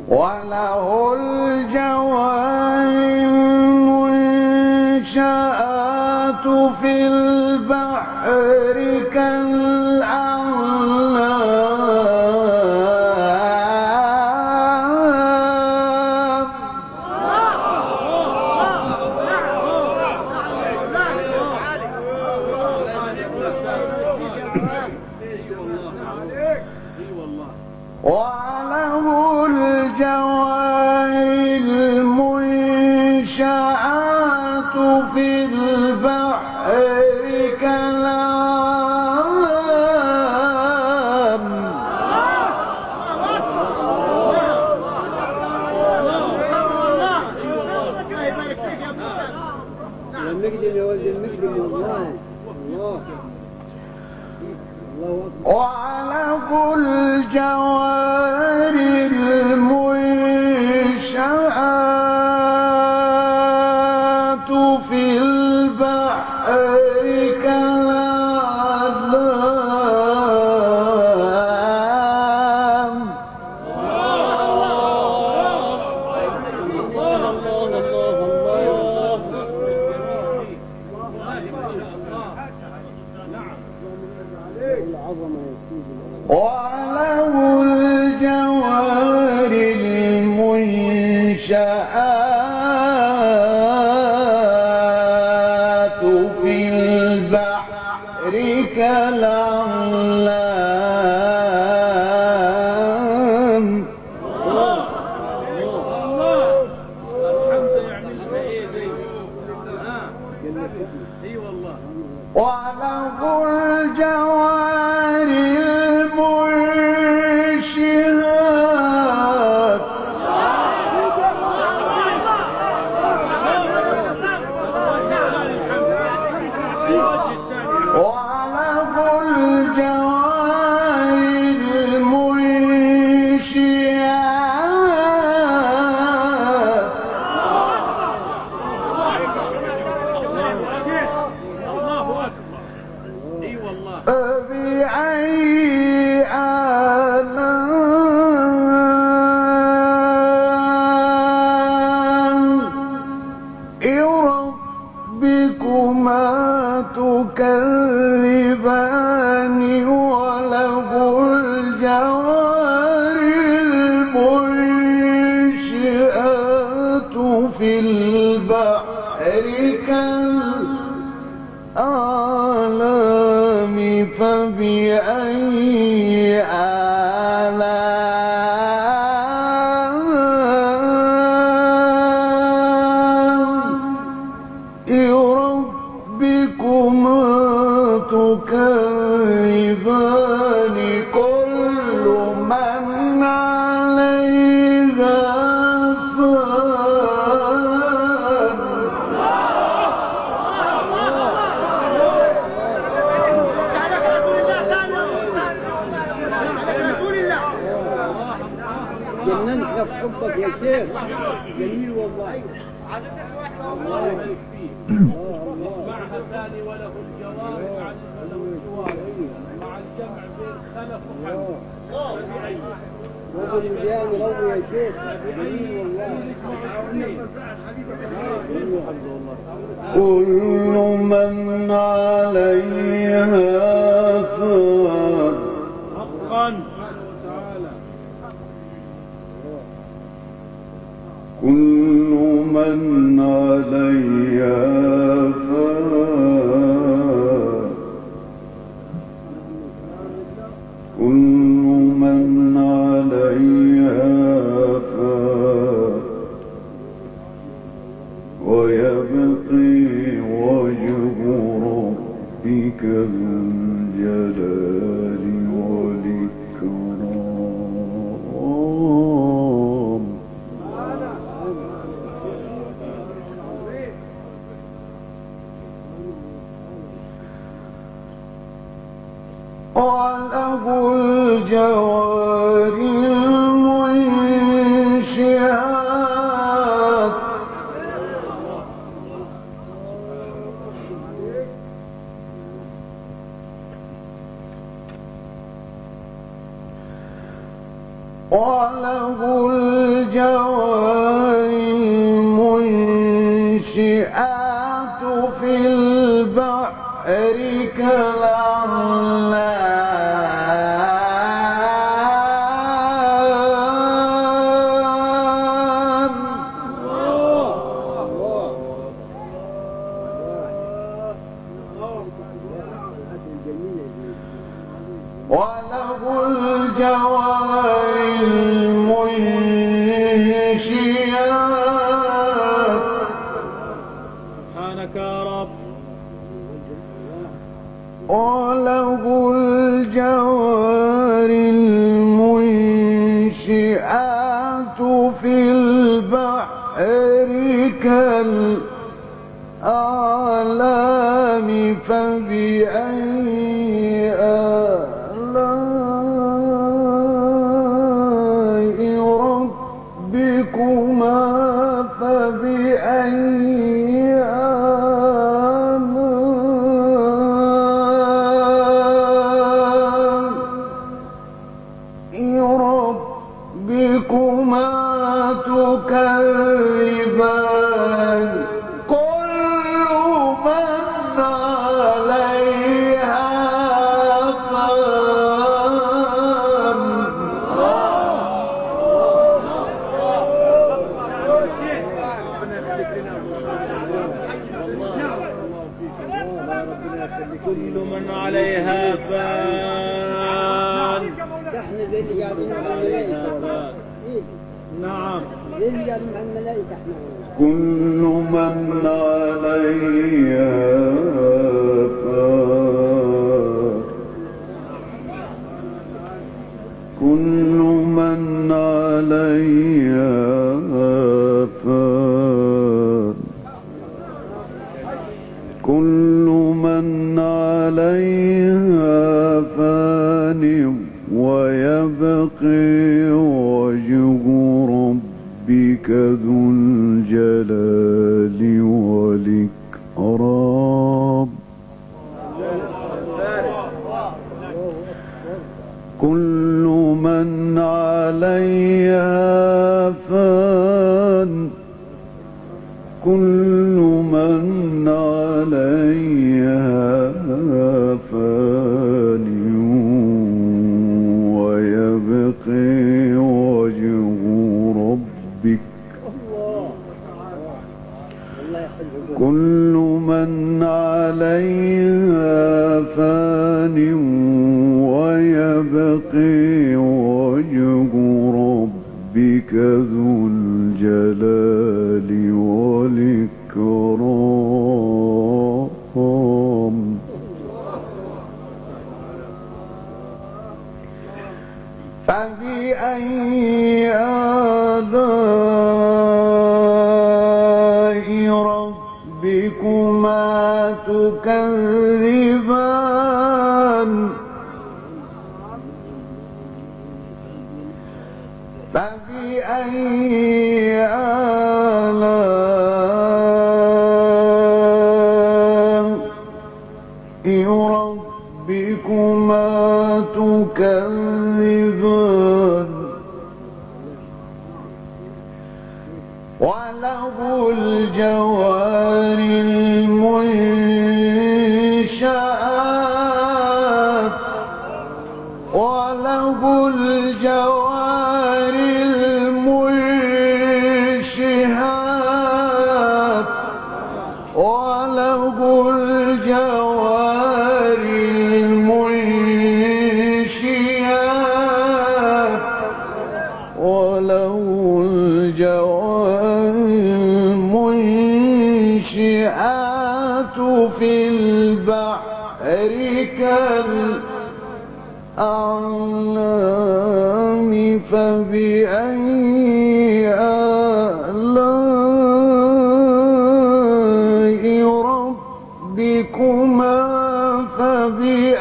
وله الجوار المنشآت في البحر وله الجوار المنشآت في البحر كالأعلام وله الجوار المنشآت في البحر كالأعلام وله الجوار المنشآت في البحر كالأعلام وله الجوار المنشآت وله الجوار المنشآت فبأي آلاء ربكما تكذبان وله الجوار المنشآت في البحر كالأعلام فبأي آلاء ربكما تكذبان كل من عليها فان جننت حبك يا شيخ، جميل والله. الله يبارك فيك. معها ثاني وله الجوار مع الجوار مع الجمع بين خلف وخلف. رجل مليان روضي يا شيخ، جميل والله. كل من عليها فان حقا كل من عليها فان كل من عليها فان ويبقي وجه ربك ذو الجلال والإكرام وله الجوار وله الجوار المنشآت في البحر كالأعلام وله الجوار المنشآت سبحانك يا رب وله الجوار المنشآت في البحر كالأعلام فبأي آلاء ربكما تكذبان كل من عليها فان كل من عليها فان. احنا زي اللي قاعدين مع الملائكة. نعم زي اللي قاعدين مع الملائكة احنا. كل من عليها فان كل من عليها فان كل من عليها فان ويبقي وجه ربك ذو الجلال والإكرام كل من عليها فان كل من عليها فان ويبقي وجه ربك كل من عليها فان ويبقي وجه ربك ذو الجلال والإكرام فبأي آلاء ربكما تكذبان فبأي آلاء ربكما تكذبان وله الجوار المنشآت وله الجوار المنشآت وله الجوار المنشآت وله الجوار المنشآت في البحر كالأعلام فبأي آلاء ربكما فبأي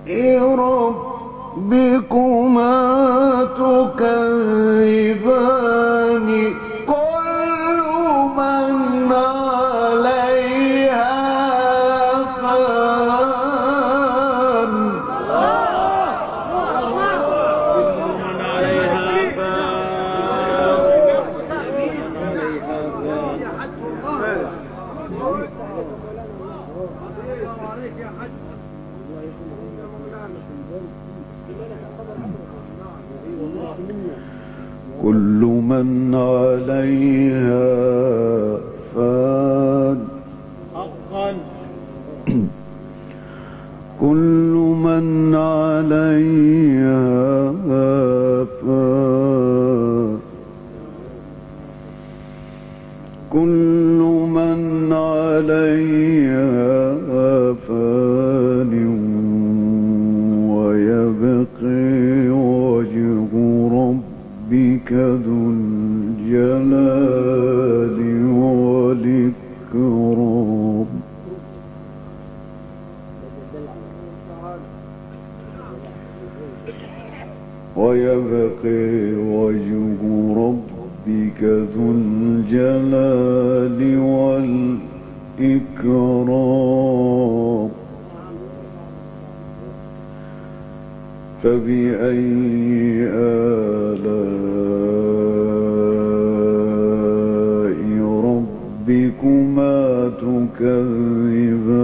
آلاء ربكما تكذبان كل من عليها كل من عليها فان حقا كل من عليها فان كل من عليها فان ويبقي وجه ربك ذو الجلال والإكرام ويبقي وجه ربك ذو الجلال والإكرام فبأي آلاء ربكما تكذبان